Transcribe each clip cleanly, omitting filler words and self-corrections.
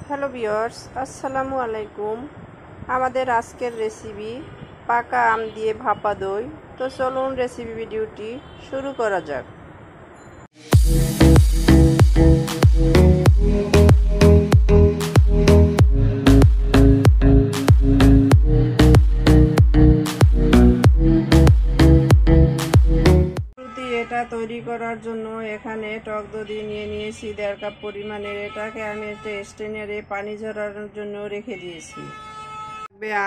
Hello viewers, আসসালামু আলাইকুম। আমাদের আজকের রেসিপি পাকা আম দিয়ে ভাপা দই। তো চলুন রেসিপি ভিডিওটি শুরু করা যাক। এটা তৈরি করার জন্য এখানে টক দই নিয়ে নিয়েছি 1.5 কাপ পরিমাণের। এটাকে আমি একটা স্ট্রেনারে পানি ঝরানোর জন্য রেখে দিয়েছি।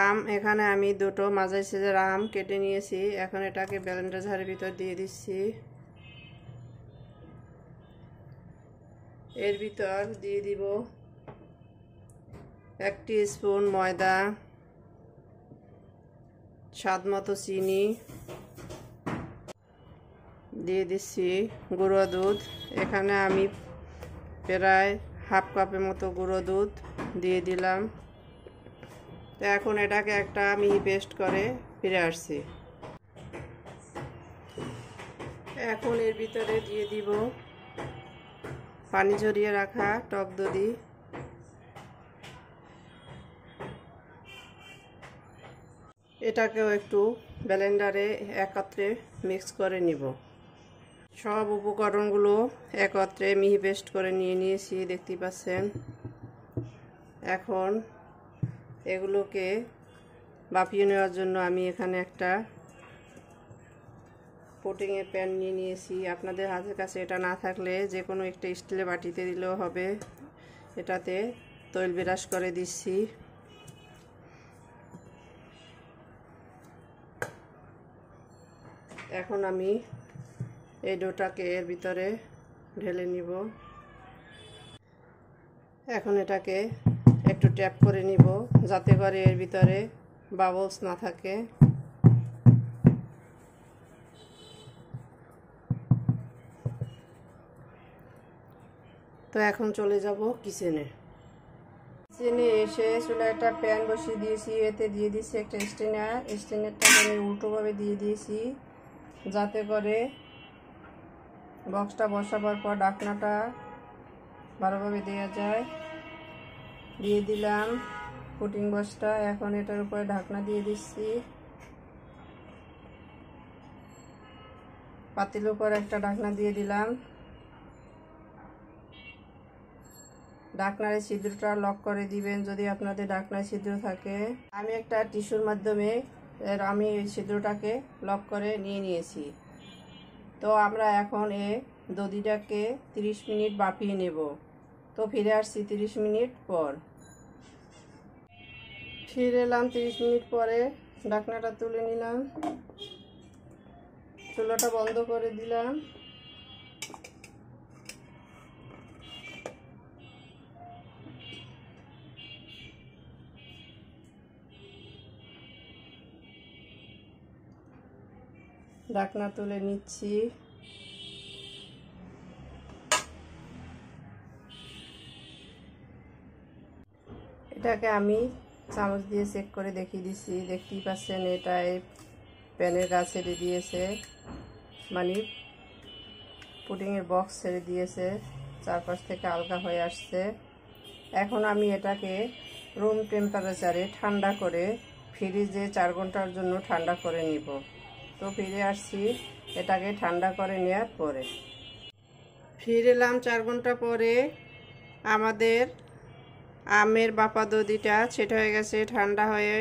আম এখানে আমি দুটো মাঝারি সাইজের আম কেটে নিয়েছি। এখন এটাকে ব্লেন্ডার জারের ভিতর দিয়ে দিচ্ছি। এর ভিতর দিয়ে দিব 1 টিস্পুন ময়দা, স্বাদ মতো চিনি, দিয়ে দিচ্ছি গুঁড়ো দুধ। এখানে আমি প্রায় হাফ কাপের মতো গুঁড়ো দুধ দিয়ে দিলাম। তো এখন এটাকে একটা মিহি পেস্ট করে ফিরে আসছি। এখন এর ভিতরে দিয়ে দিব পানি ঝরিয়ে রাখা টক দই। এটাকেও একটু ব্লেন্ডারে একত্রে মিক্স করে নিব। সব উপকরণগুলো একত্রে মিহি পেস্ট করে নিয়ে নিয়েছি, দেখতে পাচ্ছেন। এখন এগুলোকে ভাপিয়ে নেওয়ার জন্য আমি এখানে একটা পুটিংয়ের প্যান নিয়ে নিয়েছি। আপনাদের হাতের কাছে এটা না থাকলে যে কোনো একটা স্টিলের বাটিতে দিলেও হবে। এটাতে তৈল ব্রাশ করে দিচ্ছি। এখন আমি এই ডোটাকে এর ভিতরে ঢেলে নিব। এখন এটাকে একটু ট্যাপ করে নিব যাতে করে এর ভিতরে বাবলস না থাকে। তো এখন চলে যাব কিচেনে। এসে চুলায় একটা প্যান বসিয়ে দিয়েছি। এতে দিয়ে দিয়েছি একটা স্ট্যান্ডারটাকে আমি উল্টোভাবে দিয়ে দিয়েছি যাতে করে বক্সটা বসাবার পর ঢাকনাটা ভালোভাবে দেওয়া যায়। দিয়ে দিলাম পুটিং বক্সটা। এখন এটার উপরে ঢাকনা দিয়ে দিচ্ছি। পাতিলের উপর একটা ঢাকনা দিয়ে দিলাম। ঢাকনার ছিদ্রটা লক করে দিবেন যদি আপনাদের ঢাকনার ছিদ্র থাকে। আমি একটা টিস্যুর মাধ্যমে আমি এই ছিদ্রটাকে লক করে নিয়ে নিয়েছি। তো আমরা এখন এই দইটাকে 30 মিনিট ভাপিয়ে নেব। তো ফিরে আসছি 30 মিনিট পর। ফিরে এলাম 30 মিনিট পরে। ঢাকনাটা তুলে নিলাম, চুলাটা বন্ধ করে দিলাম। ঢাকনা তুলে নিচ্ছি। এটাকে আমি চামচ দিয়ে চেক করে দেখিয়ে দিচ্ছি। দেখতেই পাচ্ছেন এটা এই প্যানের গা ছেড়ে দিয়েছে, মানে পুডিংয়ের বক্স ছেড়ে দিয়েছে, চারপাশ থেকে আলগা হয়ে আসছে। এখন আমি এটাকে রুম টেম্পারেচারে ঠান্ডা করে ফ্রিজে 4 ঘন্টার জন্য ঠান্ডা করে নিব। তো ফিরে আসছি এটাকে ঠান্ডা করে নেওয়ার পরে। ফিরে এলাম 4 ঘন্টা পরে। আমাদের আমের ভাপা দইটা সেটা হয়ে গেছে, ঠান্ডা হয়ে,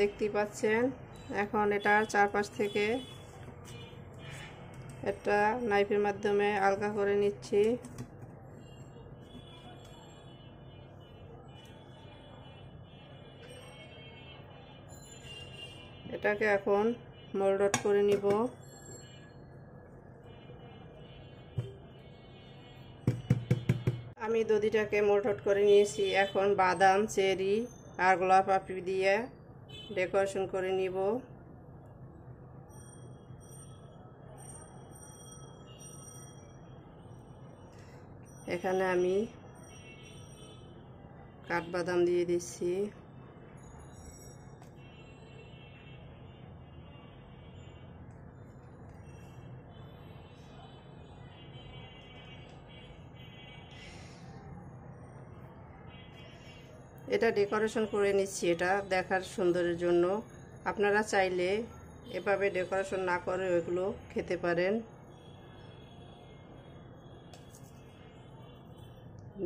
দেখতেই পাচ্ছেন। এখন এটা চারপাশ থেকে একটা নাইফের মাধ্যমে আলগা করে নিচ্ছি। এটাকে এখন মোল্ড করে নিব। আমি দইটাকে মোল্ড করে নিয়েছি। এখন বাদাম, চেরি আর গোলাপ পাপড়ি দিয়ে ডেকোরেশন করে নিব। এখানে আমি কাঠবাদাম দিয়ে দিচ্ছি। এটা ডেকোরেশন করে নিচ্ছি, এটা দেখার সুন্দরের জন্য। আপনারা চাইলে এভাবে ডেকোরেশন না করে ওইগুলো খেতে পারেন।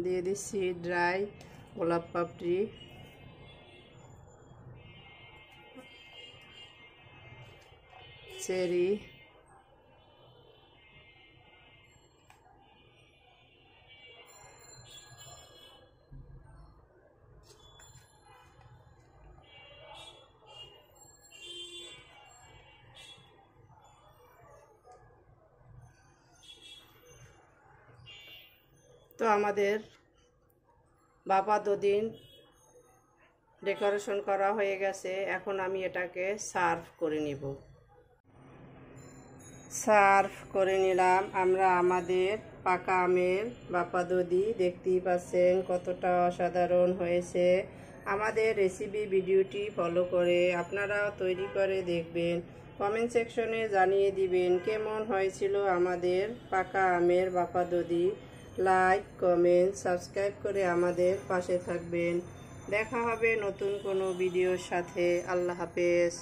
দিয়ে দিচ্ছি ড্রাই গোলাপ পাপড়ি, চেরি, তো আমাদের বাবা দুদিন ডেকোরেশন করা হয়ে গেছে। এখন আমি এটাকে সার্ভ করে নিব। সার্ভ করে নিলাম আমরা আমাদের পাকা আমের বাপা দদি। দেখতেই পাচ্ছেন কতটা অসাধারণ হয়েছে। আমাদের রেসিপি ভিডিওটি ফলো করে আপনারাও তৈরি করে দেখবেন। কমেন্ট সেকশনে জানিয়ে দিবেন কেমন হয়েছিল আমাদের পাকা আমের বাপা দদি। লাইক, কমেন্ট, সাবস্ক্রাইব করে আমাদের পাশে থাকবেন। দেখা হবে নতুন কোনো ভিডিওর সাথে। আল্লাহ হাফেজ।